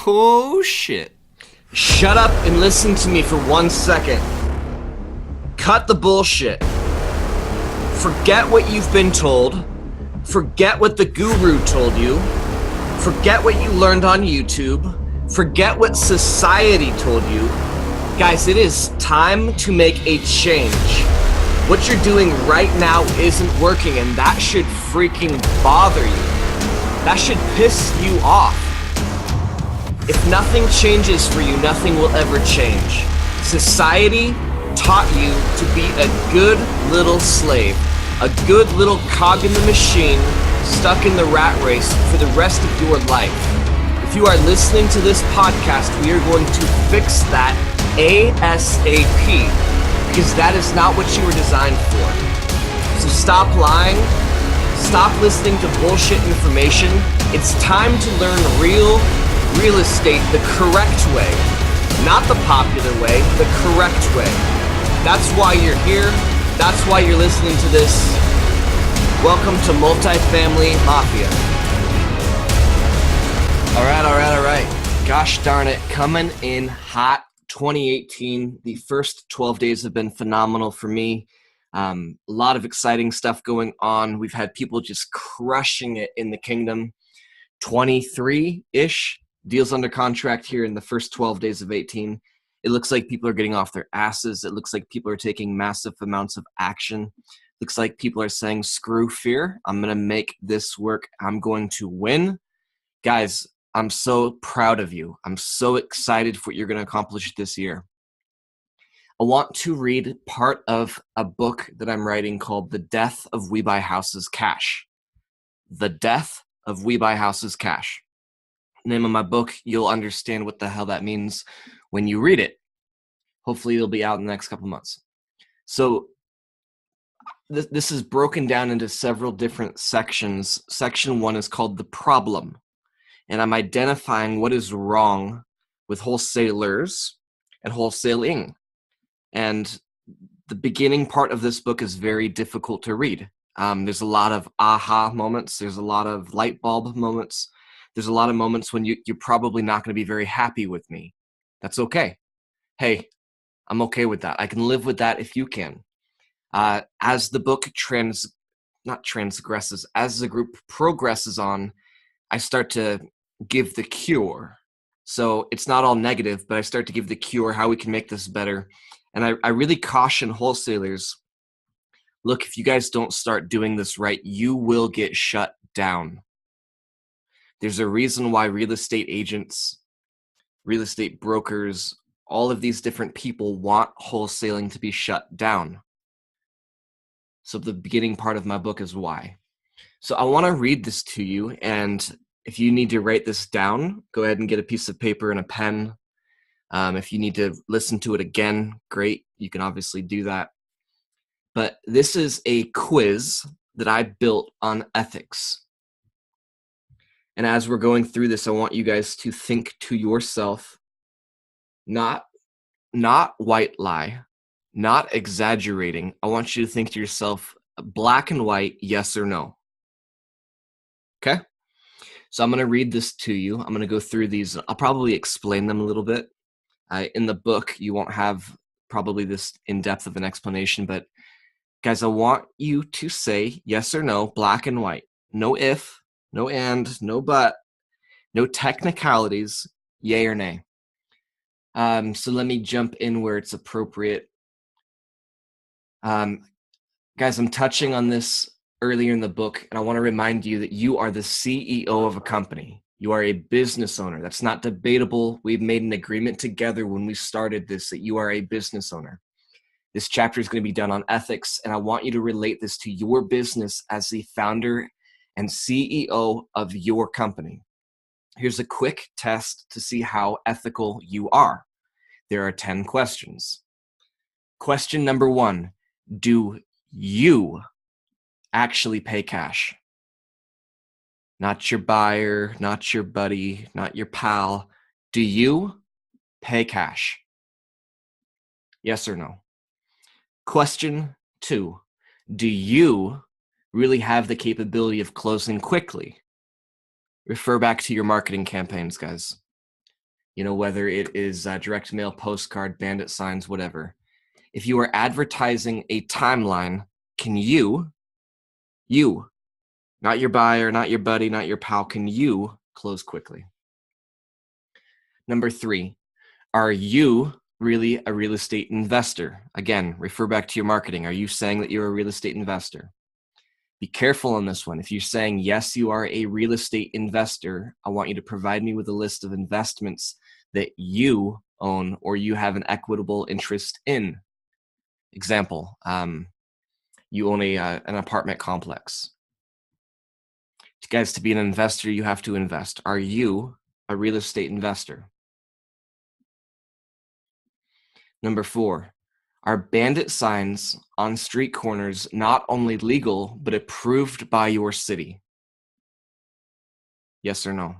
Oh, shit. Shut up and listen to me for 1 second. Cut the bullshit. Forget what you've been told. Forget what the guru told you. Forget what you learned on YouTube. Forget what society told you. Guys, it is time to make a change. What you're doing right now isn't working, and that should freaking bother you. That should piss you off. If nothing changes for you, nothing will ever change. Society taught you to be a good little slave, a good little cog in the machine, stuck in the rat race for the rest of your life. If you are listening to this podcast, we are going to fix that ASAP, because that is not what you were designed for. So stop lying, stop listening to bullshit information. It's time to learn real estate the correct way. Not the popular way, the correct way. That's why you're here. That's why you're listening to this. Welcome to Multifamily Mafia. All right. Gosh darn it, coming in hot 2018. The first 12 days have been phenomenal for me. A lot of exciting stuff going on. We've had people just crushing it in the kingdom. 23-ish deals under contract here in the first 12 days of 18. It looks like people are getting off their asses. It looks like people are taking massive amounts of action. Looks like people are saying, screw fear. I'm going to make this work. I'm going to win. Guys, I'm so proud of you. I'm so excited for what you're going to accomplish this year. I want to read part of a book that I'm writing called The Death of We Buy Houses Cash. The Death of We Buy Houses Cash. Name of my book, you'll understand what the hell that means when you read it. Hopefully it'll be out in the next couple months. So this is broken down into several different sections. Section 1 is called The Problem. And I'm identifying what is wrong with wholesalers and wholesaling. And the beginning part of this book is very difficult to read. There's a lot of aha moments. There's a lot of light bulb moments. There's a lot of moments when you're probably not going to be very happy with me. That's okay. Hey, I'm okay with that. I can live with that if you can. As the book as the group progresses on, I start to give the cure. So it's not all negative, but I start to give the cure, how we can make this better. And I really caution wholesalers, look, if you guys don't start doing this right, you will get shut down. There's a reason why real estate agents, real estate brokers, all of these different people want wholesaling to be shut down. So the beginning part of my book is why. So I want to read this to you, and if you need to write this down, go ahead and get a piece of paper and a pen. If you need to listen to it again, great. You can obviously do that. But this is a quiz that I built on ethics. And as we're going through this, I want you guys to think to yourself, not white lie, not exaggerating. I want you to think to yourself, black and white, yes or no. Okay? So I'm going to read this to you. I'm going to go through these. I'll probably explain them a little bit. In the book, you won't have probably this in-depth of an explanation, but guys, I want you to say yes or no, black and white. No if, no and, no but, no technicalities, yay or nay. So let me jump in where it's appropriate. Guys, I'm touching on this earlier in the book, and I want to remind you that you are the CEO of a company. You are a business owner. That's not debatable. We've made an agreement together when we started this that you are a business owner. This chapter is going to be done on ethics, and I want you to relate this to your business as the founder and CEO of your company. Here's a quick test to see how ethical you are. There are 10 questions. Question number 1, do you actually pay cash? Not your buyer, not your buddy, not your pal. Do you pay cash? Yes or no? Question 2, do you really have the capability of closing quickly? Refer back to your marketing campaigns, guys. whether it is direct mail, postcard, bandit signs, whatever. If you are advertising a timeline, can you, not your buyer, not your buddy, not your pal, can you close quickly? Number 3, are you really a real estate investor? Again, refer back to your marketing. Are you saying that you're a real estate investor? Be careful on this one. If you're saying, yes, you are a real estate investor, I want you to provide me with a list of investments that you own or you have an equitable interest in. Example, you own an apartment complex. Guys, to be an investor, you have to invest. Are you a real estate investor? Number 4, are bandit signs on street corners not only legal, but approved by your city? Yes or no?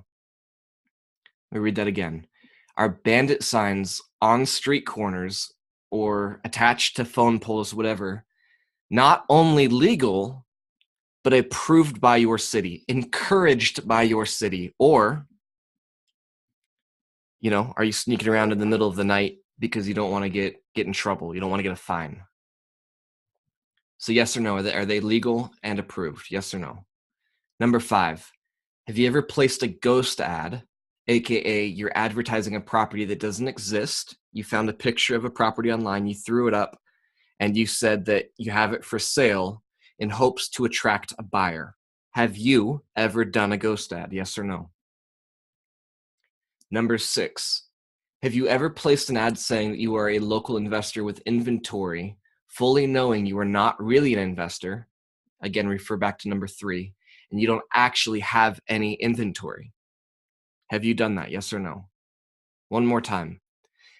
Let me read that again. Are bandit signs on street corners or attached to phone poles, whatever, not only legal, but approved by your city, encouraged by your city? Or, are you sneaking around in the middle of the night because you don't want to get in trouble? You don't want to get a fine. So yes or no, are they legal and approved? Yes or no? Number 5, have you ever placed a ghost ad, aka you're advertising a property that doesn't exist? You found a picture of a property online, you threw it up, and you said that you have it for sale in hopes to attract a buyer. Have you ever done a ghost ad? Yes or no? Number 6, have you ever placed an ad saying that you are a local investor with inventory, fully knowing you are not really an investor? Again, refer back to number 3, and you don't actually have any inventory. Have you done that? Yes or no? One more time.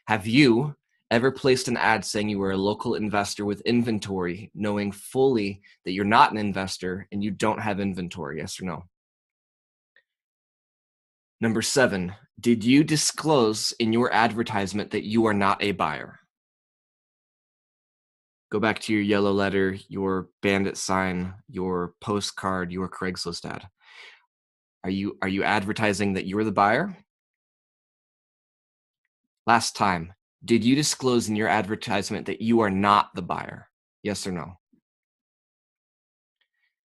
Have you ever placed an ad saying you were a local investor with inventory, knowing fully that you're not an investor and you don't have inventory? Yes or no? Number 7, did you disclose in your advertisement that you are not a buyer? Go back to your yellow letter, your bandit sign, your postcard, your Craigslist ad. Are you advertising that you're the buyer? Last time, did you disclose in your advertisement that you are not the buyer? Yes or no?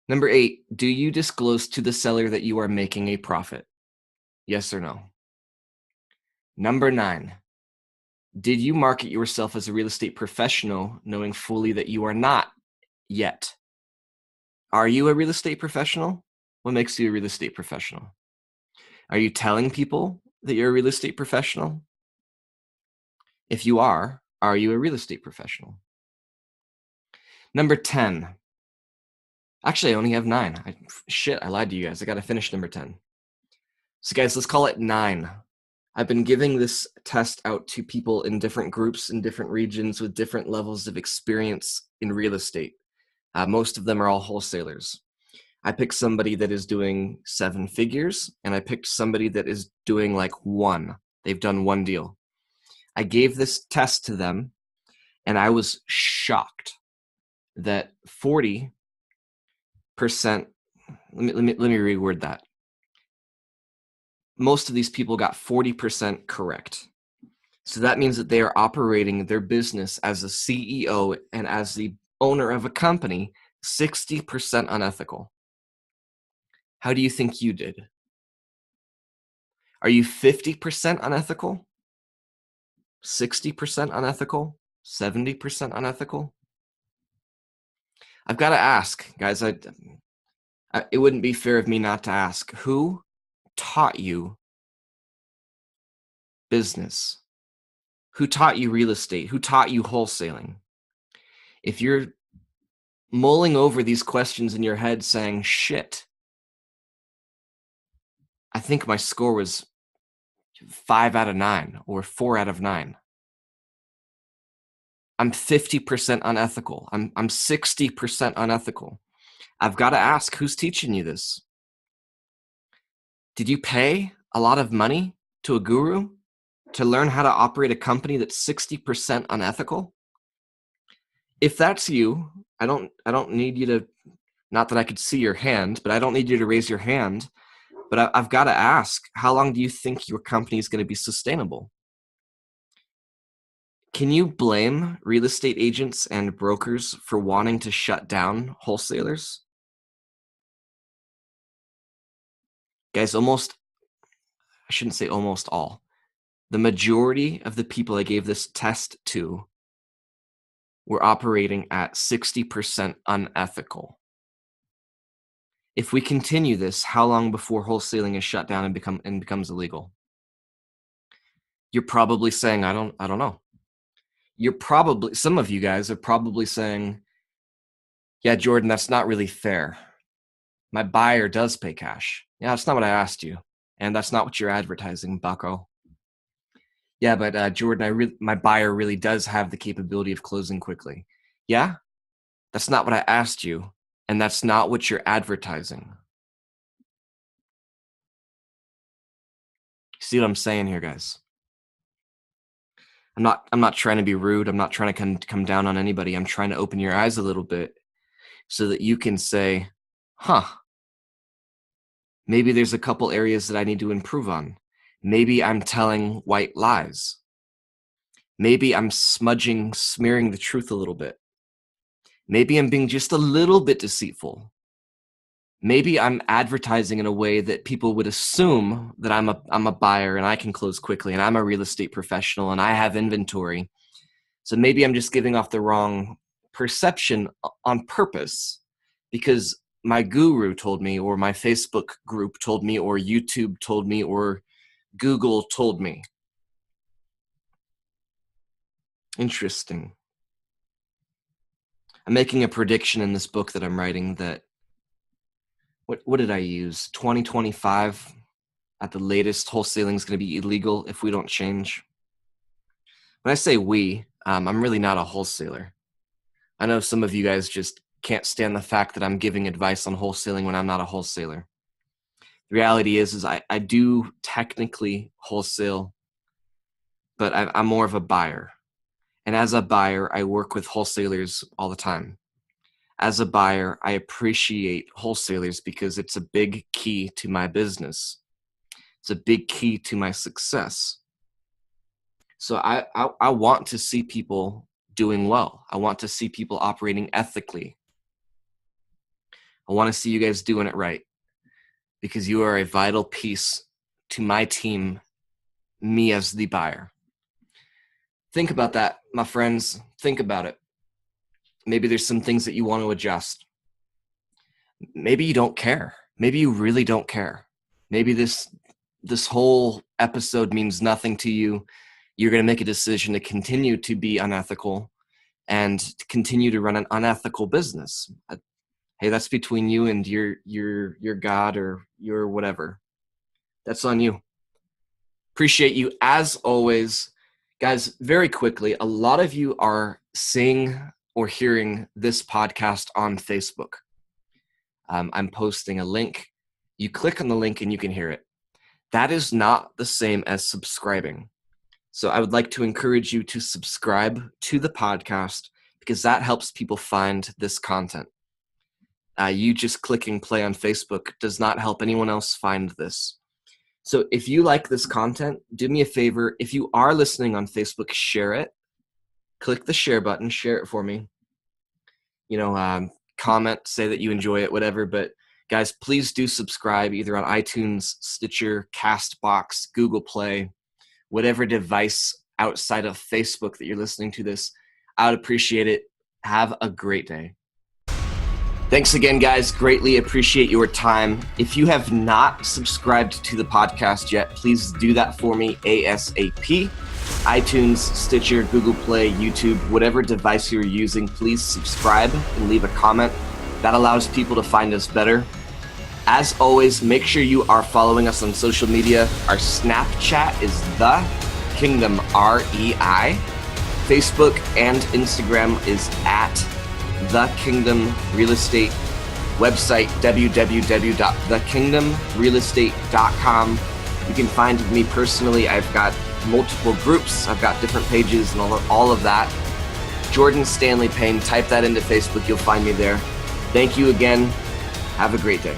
Number 8, do you disclose to the seller that you are making a profit? Yes or no? Number 9, did you market yourself as a real estate professional knowing fully that you are not yet? Are you a real estate professional? What makes you a real estate professional? Are you telling people that you're a real estate professional? If you are you a real estate professional? Number 10. Actually, I only have 9. I lied to you guys. I got to finish number 10. So guys, let's call it 9. I've been giving this test out to people in different groups in different regions with different levels of experience in real estate. Most of them are all wholesalers. I picked somebody that is doing 7 figures, and I picked somebody that is doing like 1. They've done 1 deal. I gave this test to them, and I was shocked that 40%, let me reword that. Most of these people got 40% correct. So that means that they are operating their business as a CEO and as the owner of a company 60% unethical. How do you think you did? Are you 50% unethical? 60% unethical? 70% unethical? I've got to ask, guys, it wouldn't be fair of me not to ask, who taught you business? Who taught you real estate? Who taught you wholesaling? If you're mulling over these questions in your head saying, shit, I think my score was 5 out of 9 or 4 out of 9. I'm 50% unethical. I'm 60% unethical. I've got to ask, who's teaching you this? Did you pay a lot of money to a guru to learn how to operate a company that's 60% unethical? If that's you, I don't need you to, not that I could see your hand, but I don't need you to raise your hand. But I've got to ask, how long do you think your company is going to be sustainable? Can you blame real estate agents and brokers for wanting to shut down wholesalers? Guys, I shouldn't say almost all. The majority of the people I gave this test to were operating at 60% unethical. If we continue this, how long before wholesaling is shut down and becomes illegal? You're probably saying, I don't know. Some of you guys are probably saying, yeah, Jordan, that's not really fair. My buyer does pay cash. Yeah, that's not what I asked you. And that's not what you're advertising, bucko. Yeah, but Jordan, my buyer really does have the capability of closing quickly. Yeah, that's not what I asked you. And that's not what you're advertising. See what I'm saying here, guys? I'm not trying to be rude. I'm not trying to come down on anybody. I'm trying to open your eyes a little bit so that you can say, huh, maybe there's a couple areas that I need to improve on. Maybe I'm telling white lies. Maybe I'm smearing the truth a little bit. Maybe I'm being just a little bit deceitful. Maybe I'm advertising in a way that people would assume that I'm a buyer and I can close quickly and I'm a real estate professional and I have inventory. So maybe I'm just giving off the wrong perception on purpose because my guru told me, or my Facebook group told me, or YouTube told me, or Google told me. Interesting. I'm making a prediction in this book that I'm writing that what did I use? 2025 at the latest, wholesaling is going to be illegal if we don't change. When I say we, I'm really not a wholesaler. I know some of you guys just can't stand the fact that I'm giving advice on wholesaling when I'm not a wholesaler. The reality is I do technically wholesale, but I'm more of a buyer. And as a buyer, I work with wholesalers all the time. As a buyer, I appreciate wholesalers because it's a big key to my business. It's a big key to my success. So I want to see people doing well. I want to see people operating ethically. I want to see you guys doing it right because you are a vital piece to my team, me as the buyer. Think about that, my friends. Think about it. Maybe there's some things that you want to adjust. Maybe you don't care. Maybe you really don't care. Maybe this whole episode means nothing to you. You're going to make a decision to continue to be unethical and to continue to run an unethical business. Hey, that's between you and your God or your whatever. That's on you. Appreciate you as always. Guys, very quickly, a lot of you are seeing or hearing this podcast on Facebook. I'm posting a link. You click on the link and you can hear it. That is not the same as subscribing. So I would like to encourage you to subscribe to the podcast because that helps people find this content. You just clicking play on Facebook does not help anyone else find this. So if you like this content, do me a favor. If you are listening on Facebook, share it. Click the share button, share it for me. Comment, say that you enjoy it, whatever. But guys, please do subscribe either on iTunes, Stitcher, Castbox, Google Play, whatever device outside of Facebook that you're listening to this. I would appreciate it. Have a great day. Thanks again, guys. Greatly appreciate your time. If you have not subscribed to the podcast yet, please do that for me ASAP. iTunes, Stitcher, Google Play, YouTube, whatever device you're using, please subscribe and leave a comment. That allows people to find us better. As always, make sure you are following us on social media. Our Snapchat is The Kingdom REI. Facebook and Instagram is at The Kingdom Real Estate. Website www.thekingdomrealestate.com. You can find me personally. I've got multiple groups. I've got different pages and all of that. Jordan Stanley Payne. Type that into Facebook. You'll find me there. Thank you again. Have a great day.